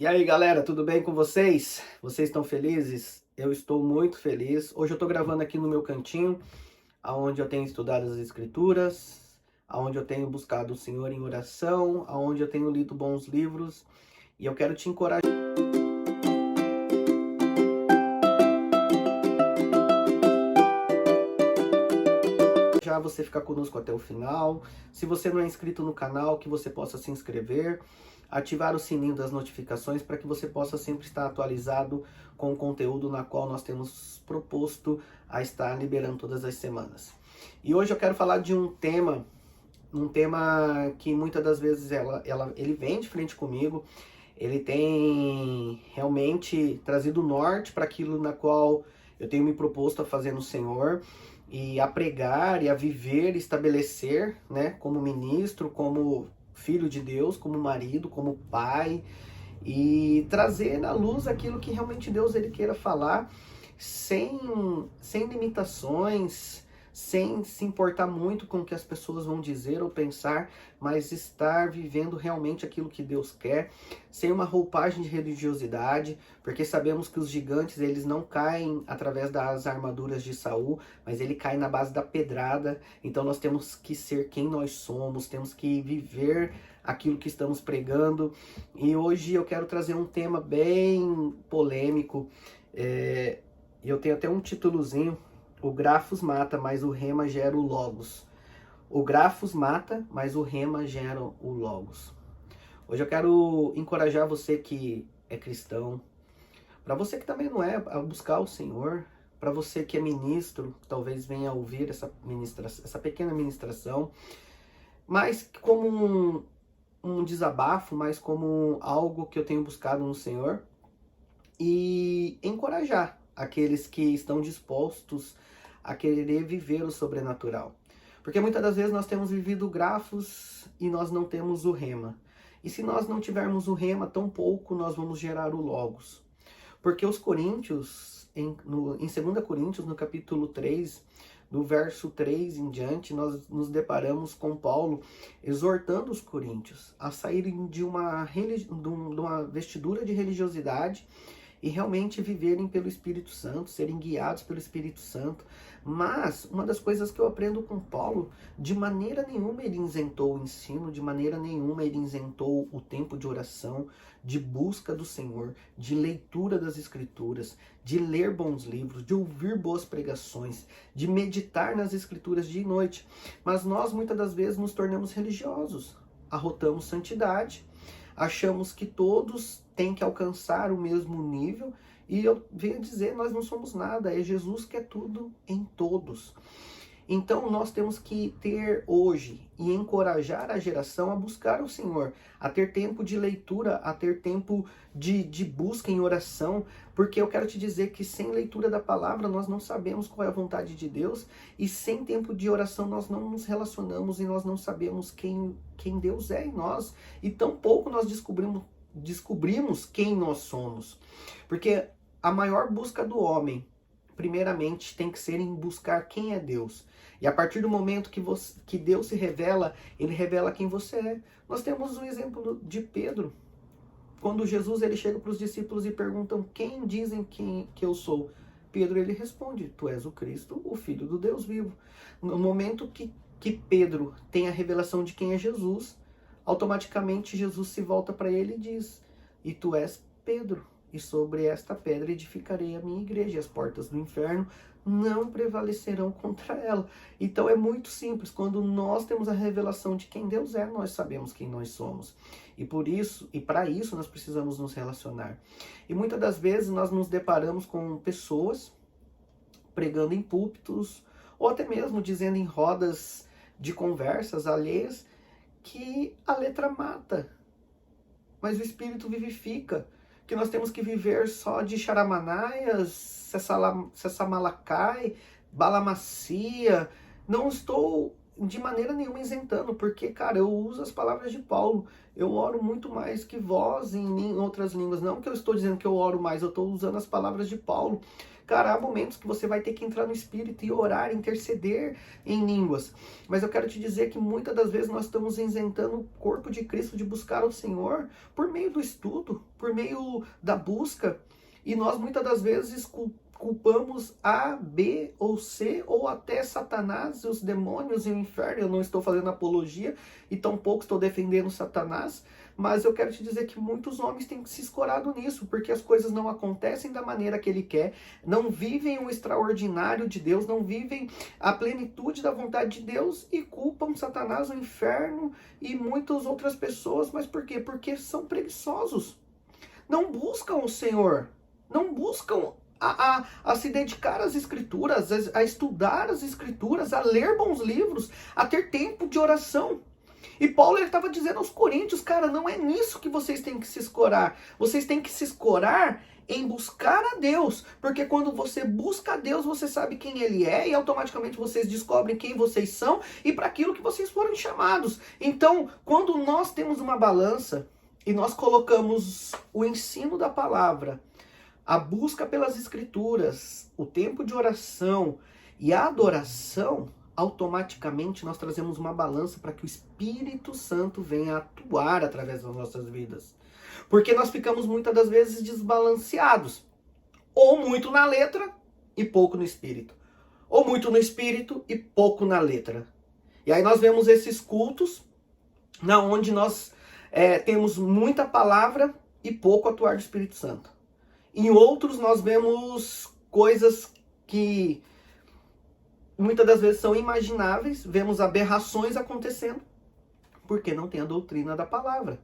E aí, galera, tudo bem com vocês? Vocês estão felizes? Eu estou muito feliz. Hoje eu estou gravando aqui no meu cantinho, aonde eu tenho estudado as escrituras, aonde eu tenho buscado o Senhor em oração, aonde eu tenho lido bons livros, e eu quero te encorajar você ficar conosco até o final. Se você não é inscrito no canal, que você possa se inscrever, ativar o sininho das notificações para que você possa sempre estar atualizado com o conteúdo na qual nós temos proposto a estar liberando todas as semanas. E hoje eu quero falar de um tema que muitas das vezes ele vem de frente comigo, ele tem realmente trazido norte para aquilo na qual eu tenho me proposto a fazer no Senhor, e a pregar, e a viver, estabelecer, né, como ministro, como filho de Deus, como marido, como pai, e trazer na luz aquilo que realmente Deus ele queira falar, sem limitações, sem se importar muito com o que as pessoas vão dizer ou pensar, mas estar vivendo realmente aquilo que Deus quer, sem uma roupagem de religiosidade, porque sabemos que os gigantes eles não caem através das armaduras de Saul, mas ele cai na base da pedrada. Então nós temos que ser quem nós somos, temos que viver aquilo que estamos pregando. E hoje eu quero trazer um tema bem polêmico, e eu tenho até um títulozinho: o Grafos mata, mas o Rema gera o Logos. O Grafos mata, mas o Rema gera o Logos. Hoje eu quero encorajar você que é cristão, para você que também não é, a buscar o Senhor, para você que é ministro, talvez venha ouvir essa pequena ministração, mas como um desabafo, mas como algo que eu tenho buscado no Senhor, e encorajar aqueles que estão dispostos a querer viver o sobrenatural. Porque muitas das vezes nós temos vivido Grafos e nós não temos o Rema. E se nós não tivermos o Rema, tão pouco nós vamos gerar o Logos. Porque os coríntios, em 2 Coríntios, no capítulo 3, do verso 3 em diante, nós nos deparamos com Paulo exortando os coríntios a saírem de uma vestidura de religiosidade e realmente viverem pelo Espírito Santo, serem guiados pelo Espírito Santo. Mas uma das coisas que eu aprendo com Paulo, de maneira nenhuma ele isentou o ensino, de maneira nenhuma ele isentou o tempo de oração, de busca do Senhor, de leitura das Escrituras, de ler bons livros, de ouvir boas pregações, de meditar nas Escrituras dia e noite. Mas nós muitas das vezes nos tornamos religiosos, arrotamos santidade, achamos que todos têm que alcançar o mesmo nível, e eu venho dizer, nós não somos nada, é Jesus que é tudo em todos. Então nós temos que ter hoje e encorajar a geração a buscar o Senhor, a ter tempo de leitura, a ter tempo de busca em oração, porque eu quero te dizer que sem leitura da palavra nós não sabemos qual é a vontade de Deus, e sem tempo de oração nós não nos relacionamos e nós não sabemos quem Deus é em nós, e tampouco nós descobrimos quem nós somos. Porque a maior busca do homem, primeiramente, tem que ser em buscar quem é Deus. E a partir do momento que Deus se revela, ele revela quem você é. Nós temos um exemplo de Pedro. Quando Jesus ele chega para os discípulos e perguntam: quem dizem que eu sou? Pedro ele responde: tu és o Cristo, o Filho do Deus vivo. No momento que Pedro tem a revelação de quem é Jesus, automaticamente Jesus se volta para ele e diz: e tu és Pedro, e sobre esta pedra edificarei a minha igreja, e as portas do inferno não prevalecerão contra ela. Então é muito simples, quando nós temos a revelação de quem Deus é, nós sabemos quem nós somos. E por isso, e para isso nós precisamos nos relacionar. E muitas das vezes nós nos deparamos com pessoas pregando em púlpitos, ou até mesmo dizendo em rodas de conversas alheias, que a letra mata, mas o Espírito vivifica, que nós temos que viver só de charamanaias, sessamalacai, balamacia. Não estou de maneira nenhuma isentando, porque, cara, eu uso as palavras de Paulo. Eu oro muito mais que vós em outras línguas. Não que eu estou dizendo que eu oro mais, eu estou usando as palavras de Paulo. Cara, há momentos que você vai ter que entrar no Espírito e orar, interceder em línguas. Mas eu quero te dizer que muitas das vezes nós estamos isentando o corpo de Cristo de buscar o Senhor por meio do estudo, por meio da busca. E nós muitas das vezes culpamos A, B ou C, ou até Satanás, os demônios e o inferno. Eu não estou fazendo apologia e tampouco estou defendendo Satanás, mas eu quero te dizer que muitos homens têm se escorado nisso, porque as coisas não acontecem da maneira que ele quer, não vivem o extraordinário de Deus, não vivem a plenitude da vontade de Deus e culpam Satanás, o inferno e muitas outras pessoas. Mas por quê? Porque são preguiçosos. Não buscam o Senhor, não buscam a se dedicar às escrituras, a estudar as escrituras, a ler bons livros, a ter tempo de oração. E Paulo estava dizendo aos coríntios, cara, não é nisso que vocês têm que se escorar. Vocês têm que se escorar em buscar a Deus. Porque quando você busca a Deus, você sabe quem Ele é e automaticamente vocês descobrem quem vocês são e para aquilo que vocês foram chamados. Então, quando nós temos uma balança e nós colocamos o ensino da palavra, a busca pelas escrituras, o tempo de oração e a adoração, automaticamente nós trazemos uma balança para que o Espírito Santo venha atuar através das nossas vidas. Porque nós ficamos muitas das vezes desbalanceados. Ou muito na letra e pouco no espírito. Ou muito no espírito e pouco na letra. E aí nós vemos esses cultos, na onde nós temos muita palavra e pouco atuar do Espírito Santo. Em outros nós vemos coisas que muitas das vezes são imagináveis, vemos aberrações acontecendo, porque não tem a doutrina da palavra.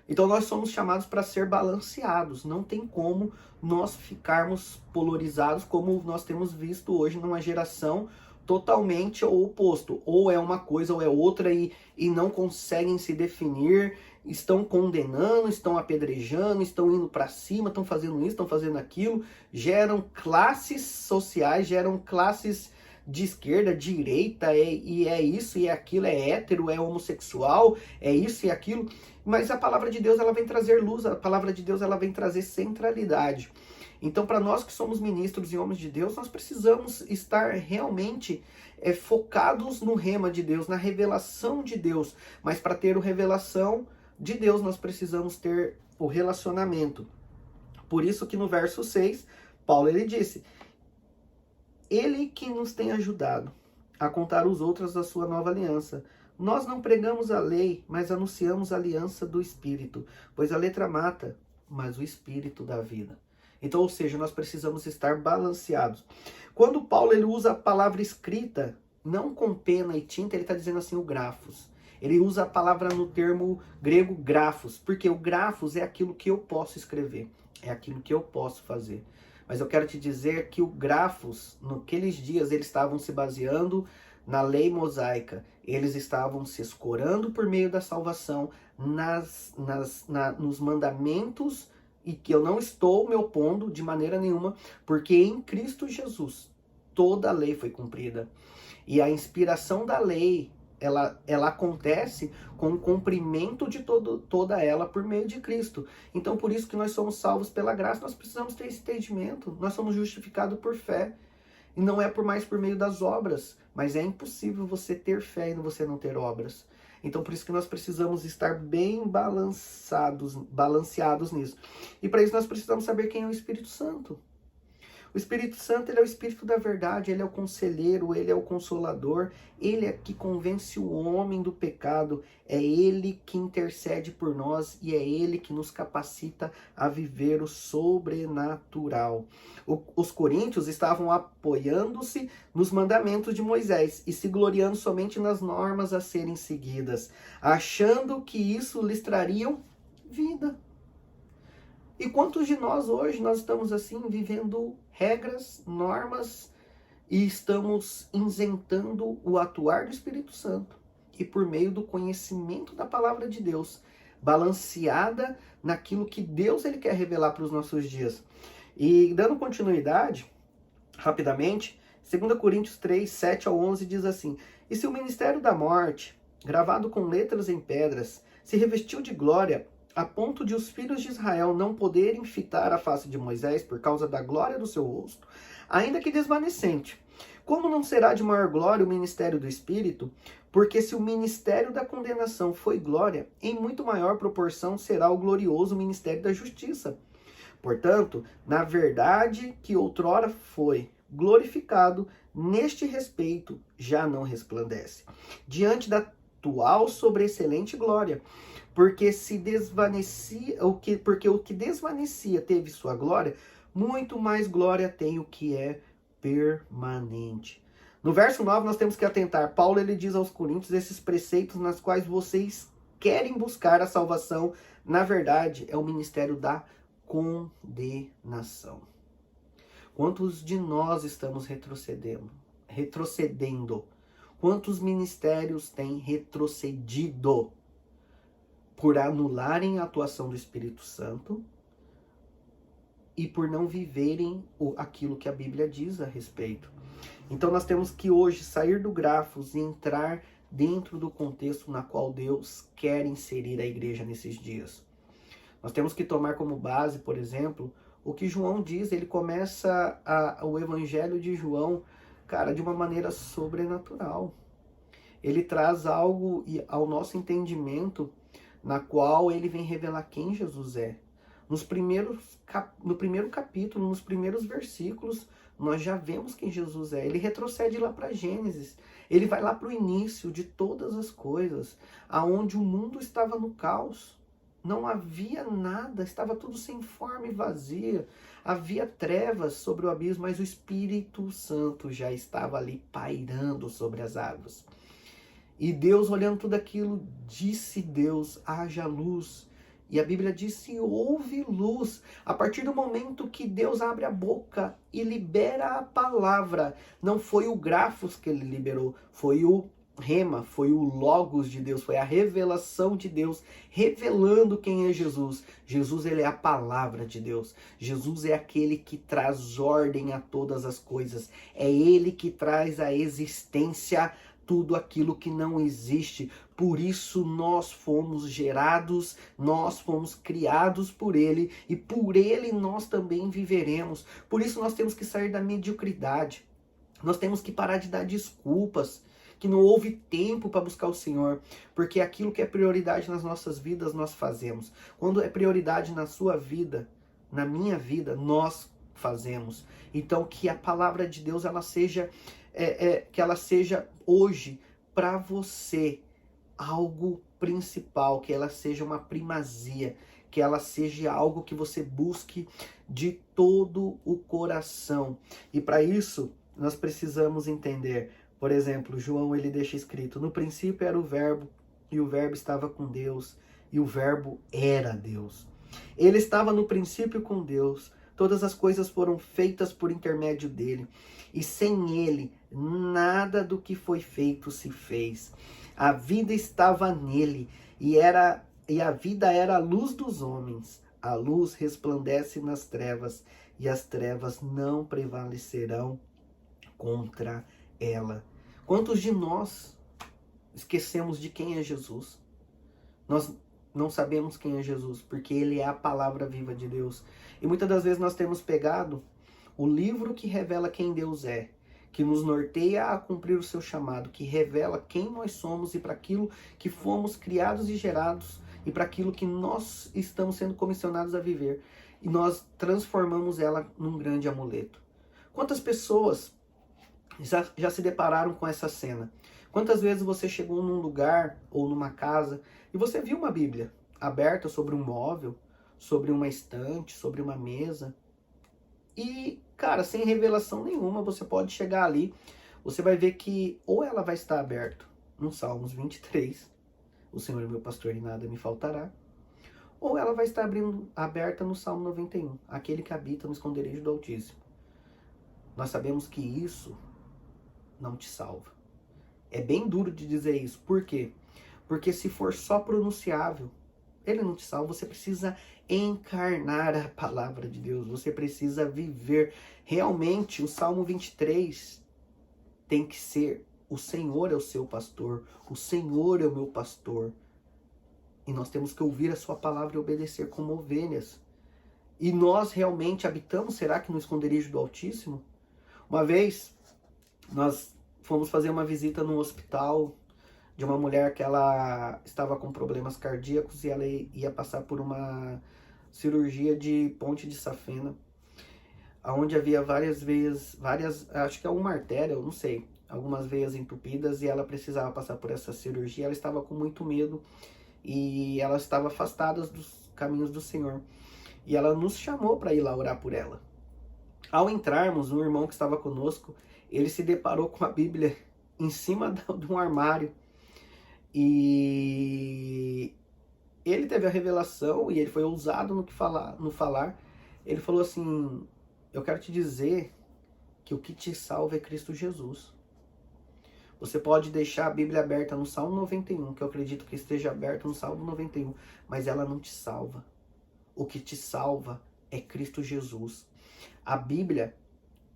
Então nós somos chamados para ser balanceados, não tem como nós ficarmos polarizados como nós temos visto hoje numa geração totalmente o oposto, ou é uma coisa ou é outra e não conseguem se definir, estão condenando, estão apedrejando, estão indo para cima, estão fazendo isso, estão fazendo aquilo, geram classes sociais, geram classes de esquerda, direita, e é isso e é aquilo, é hétero, é homossexual, é isso e aquilo, mas a palavra de Deus ela vem trazer luz, a palavra de Deus ela vem trazer centralidade. Então, para nós que somos ministros e homens de Deus, nós precisamos estar realmente focados no rema de Deus, na revelação de Deus. Mas para ter a revelação de Deus, nós precisamos ter o relacionamento. Por isso que no verso 6, Paulo ele disse: Ele que nos tem ajudado a contar os outros da sua nova aliança. Nós não pregamos a lei, mas anunciamos a aliança do Espírito, pois a letra mata, mas o Espírito dá vida. Então, ou seja, nós precisamos estar balanceados. Quando Paulo ele usa a palavra escrita, não com pena e tinta, ele está dizendo assim o grafos. Ele usa a palavra no termo grego grafos, porque o grafos é aquilo que eu posso escrever, é aquilo que eu posso fazer. Mas eu quero te dizer que o grafos, naqueles dias, eles estavam se baseando na lei mosaica. Eles estavam se escorando por meio da salvação nos mandamentos, e que eu não estou me opondo de maneira nenhuma, porque em Cristo Jesus toda a lei foi cumprida. E a inspiração da lei, ela acontece com o cumprimento de toda ela por meio de Cristo. Então, por isso que nós somos salvos pela graça, nós precisamos ter esse entendimento. Nós somos justificados por fé. E não é por meio das obras, mas é impossível você ter fé e você não ter obras. Então, por isso que nós precisamos estar bem balanceados nisso. E para isso nós precisamos saber quem é o Espírito Santo. O Espírito Santo, ele é o Espírito da verdade, ele é o conselheiro, ele é o consolador, ele é que convence o homem do pecado, é ele que intercede por nós e é ele que nos capacita a viver o sobrenatural. Os coríntios estavam apoiando-se nos mandamentos de Moisés e se gloriando somente nas normas a serem seguidas, achando que isso lhes traria vida. E quantos de nós hoje, nós estamos assim, vivendo regras, normas, e estamos isentando o atuar do Espírito Santo. E por meio do conhecimento da palavra de Deus, balanceada naquilo que Deus ele quer revelar para os nossos dias. E dando continuidade, rapidamente, 2 Coríntios 3, 7 ao 11 diz assim: E se o ministério da morte, gravado com letras em pedras, se revestiu de glória, a ponto de os filhos de Israel não poderem fitar a face de Moisés por causa da glória do seu rosto, ainda que desvanecente. Como não será de maior glória o ministério do Espírito? Porque se o ministério da condenação foi glória, em muito maior proporção será o glorioso ministério da justiça. Portanto, na verdade que outrora foi glorificado, neste respeito já não resplandece, diante da atual sobreexcelente glória, porque o que desvanecia teve sua glória, muito mais glória tem o que é permanente. No verso 9 nós temos que atentar. Paulo ele diz aos Coríntios esses preceitos nas quais vocês querem buscar a salvação, na verdade é o ministério da condenação. Quantos de nós estamos retrocedendo? Quantos ministérios têm retrocedido por anularem a atuação do Espírito Santo e por não viverem aquilo que a Bíblia diz a respeito? Então nós temos que hoje sair do grafos e entrar dentro do contexto na qual Deus quer inserir a igreja nesses dias. Nós temos que tomar como base, por exemplo, o que João diz. Ele começa o evangelho de João, cara, de uma maneira sobrenatural. Ele traz algo ao nosso entendimento, na qual ele vem revelar quem Jesus é. No primeiro capítulo, nos primeiros versículos, nós já vemos quem Jesus é. Ele retrocede lá para Gênesis. Ele vai lá para o início de todas as coisas, aonde o mundo estava no caos. Não havia nada, estava tudo sem forma e vazia. Havia trevas sobre o abismo, mas o Espírito Santo já estava ali pairando sobre as águas. E Deus, olhando tudo aquilo, disse Deus, haja luz. E a Bíblia diz, se houve luz. A partir do momento que Deus abre a boca e libera a palavra, não foi o grafos que ele liberou, foi o Rema, foi o Logos de Deus, foi a revelação de Deus, revelando quem é Jesus. Jesus, ele é a palavra de Deus. Jesus é aquele que traz ordem a todas as coisas. É ele que traz à existência tudo aquilo que não existe. Por isso nós fomos gerados, nós fomos criados por ele, e por ele nós também viveremos. Por isso nós temos que sair da mediocridade. Nós temos que parar de dar desculpas, que não houve tempo para buscar o Senhor, porque aquilo que é prioridade nas nossas vidas, nós fazemos. Quando é prioridade na sua vida, na minha vida, nós fazemos. Então, que a palavra de Deus, ela seja, que ela seja hoje, para você, algo principal, que ela seja uma primazia, que ela seja algo que você busque de todo o coração. E para isso, nós precisamos entender. Por exemplo, João ele deixa escrito, no princípio era o verbo, e o verbo estava com Deus, e o verbo era Deus. Ele estava no princípio com Deus, todas as coisas foram feitas por intermédio dele, e sem ele, nada do que foi feito se fez. A vida estava nele, e a vida era a luz dos homens. A luz resplandece nas trevas, e as trevas não prevalecerão contra ela. Quantos de nós esquecemos de quem é Jesus? Nós não sabemos quem é Jesus, porque ele é a palavra viva de Deus. E muitas das vezes nós temos pegado o livro que revela quem Deus é, que nos norteia a cumprir o seu chamado, que revela quem nós somos e para aquilo que fomos criados e gerados, e para aquilo que nós estamos sendo comissionados a viver. E nós transformamos ela num grande amuleto. Quantas pessoas já se depararam com essa cena? Quantas vezes você chegou num lugar ou numa casa e você viu uma Bíblia aberta sobre um móvel, sobre uma estante, sobre uma mesa, e, cara, sem revelação nenhuma, você pode chegar ali, você vai ver que ou ela vai estar aberta no Salmos 23, o Senhor é meu pastor e nada me faltará, ou ela vai estar aberta no Salmo 91, aquele que habita no esconderijo do Altíssimo. Nós sabemos que isso não te salva. É bem duro de dizer isso. Por quê? Porque se for só pronunciável, ele não te salva. Você precisa encarnar a palavra de Deus. Você precisa viver. Realmente, o Salmo 23 tem que ser: o Senhor é o seu pastor, o Senhor é o meu pastor. E nós temos que ouvir a sua palavra e obedecer como ovelhas. E nós realmente habitamos, será que no esconderijo do Altíssimo? Uma vez, nós fomos fazer uma visita no hospital de uma mulher que ela estava com problemas cardíacos e ela ia passar por uma cirurgia de ponte de safena, onde havia várias veias, acho que é uma artéria, eu não sei, algumas veias entupidas, e ela precisava passar por essa cirurgia. Ela estava com muito medo e ela estava afastada dos caminhos do Senhor. E ela nos chamou para ir lá orar por ela. Ao entrarmos, um irmão que estava conosco, ele se deparou com a Bíblia em cima de um armário. E ele teve a revelação e ele foi ousado no falar. Ele falou assim: eu quero te dizer que o que te salva é Cristo Jesus. Você pode deixar a Bíblia aberta no Salmo 91, que eu acredito que esteja aberto no Salmo 91, mas ela não te salva. O que te salva é Cristo Jesus. A Bíblia,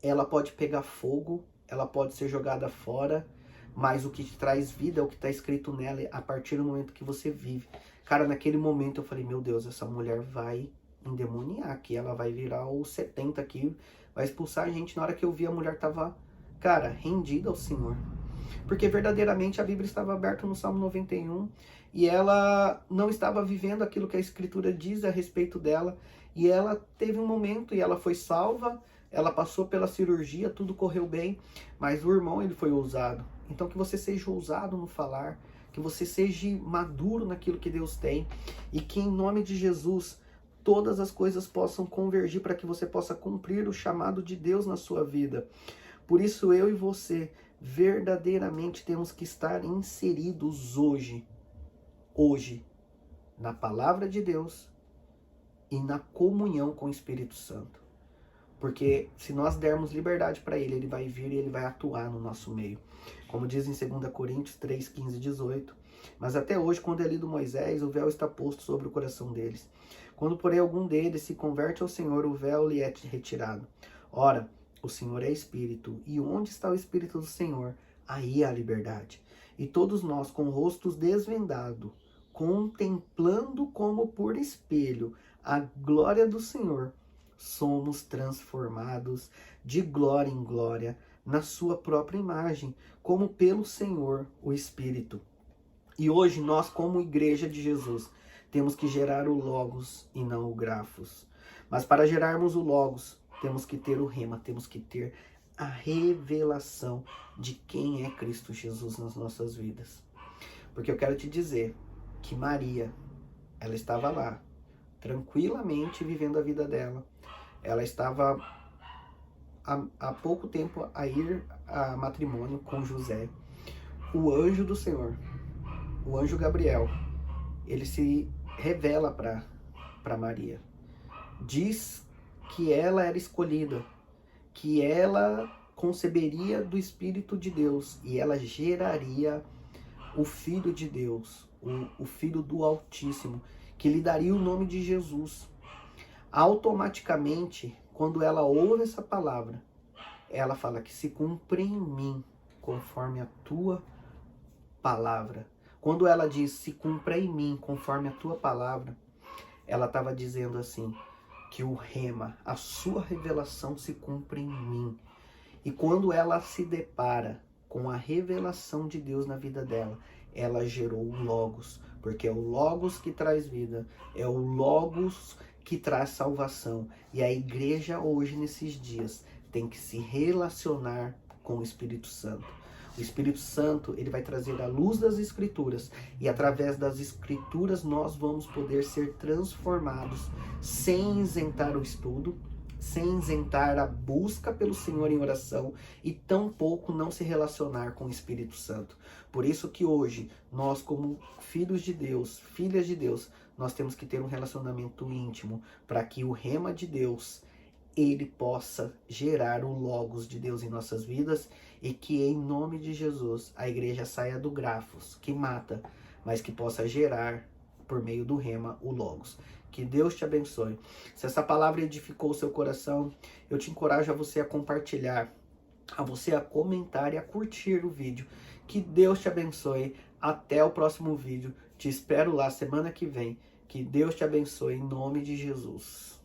ela pode pegar fogo, ela pode ser jogada fora, mas o que te traz vida é o que está escrito nela a partir do momento que você vive. Cara, naquele momento eu falei: meu Deus, essa mulher vai endemoniar aqui, ela vai virar o 70 aqui, vai expulsar a gente. Na hora que eu vi, a mulher tava, cara, rendida ao Senhor. Porque verdadeiramente a Bíblia estava aberta no Salmo 91 e ela não estava vivendo aquilo que a Escritura diz a respeito dela. E ela teve um momento e ela foi salva, ela passou pela cirurgia, tudo correu bem, mas o irmão, ele foi ousado. Então que você seja ousado no falar, que você seja maduro naquilo que Deus tem e que em nome de Jesus todas as coisas possam convergir para que você possa cumprir o chamado de Deus na sua vida. Por isso eu e você verdadeiramente temos que estar inseridos hoje, na palavra de Deus e na comunhão com o Espírito Santo. Porque se nós dermos liberdade para ele, ele vai vir e ele vai atuar no nosso meio. Como diz em 2 Coríntios 3, 15 e 18. Mas até hoje, quando é lido Moisés, o véu está posto sobre o coração deles. Quando, porém, algum deles se converte ao Senhor, o véu lhe é retirado. Ora, o Senhor é Espírito, e onde está o Espírito do Senhor, aí há liberdade. E todos nós, com rostos desvendados, contemplando como por espelho a glória do Senhor, somos transformados de glória em glória na sua própria imagem, como pelo Senhor, o Espírito. E hoje nós, como igreja de Jesus, temos que gerar o Logos e não o Grafos. Mas para gerarmos o Logos, temos que ter o rema, temos que ter a revelação de quem é Cristo Jesus nas nossas vidas. Porque eu quero te dizer que Maria, ela estava lá, tranquilamente vivendo a vida dela. Ela estava há pouco tempo a ir a matrimônio com José. O anjo do Senhor, o anjo Gabriel, ele se revela para Maria. Diz que ela era escolhida, que ela conceberia do Espírito de Deus e ela geraria o Filho de Deus, o Filho do Altíssimo, que lhe daria o nome de Jesus. Automaticamente, quando ela ouve essa palavra, ela fala que se cumpre em mim conforme a tua palavra. Quando ela diz se cumpra em mim conforme a tua palavra, ela estava dizendo assim, que o rema, a sua revelação se cumpre em mim. E quando ela se depara com a revelação de Deus na vida dela, ela gerou o Logos, porque é o Logos que traz vida, é o Logos que traz salvação. E a igreja hoje, nesses dias, tem que se relacionar com o Espírito Santo. O Espírito Santo, ele vai trazer a luz das Escrituras, e através das Escrituras nós vamos poder ser transformados, sem isentar o estudo, sem isentar a busca pelo Senhor em oração, e tampouco não se relacionar com o Espírito Santo. Por isso que hoje, nós como filhos de Deus, filhas de Deus, nós temos que ter um relacionamento íntimo, para que o rema de Deus, ele possa gerar o Logos de Deus em nossas vidas, e que em nome de Jesus a igreja saia do Grafos, que mata, mas que possa gerar por meio do rema o Logos. Que Deus te abençoe. Se essa palavra edificou o seu coração, eu te encorajo a você a compartilhar, a você a comentar e a curtir o vídeo. Que Deus te abençoe. Até o próximo vídeo. Te espero lá semana que vem. Que Deus te abençoe em nome de Jesus.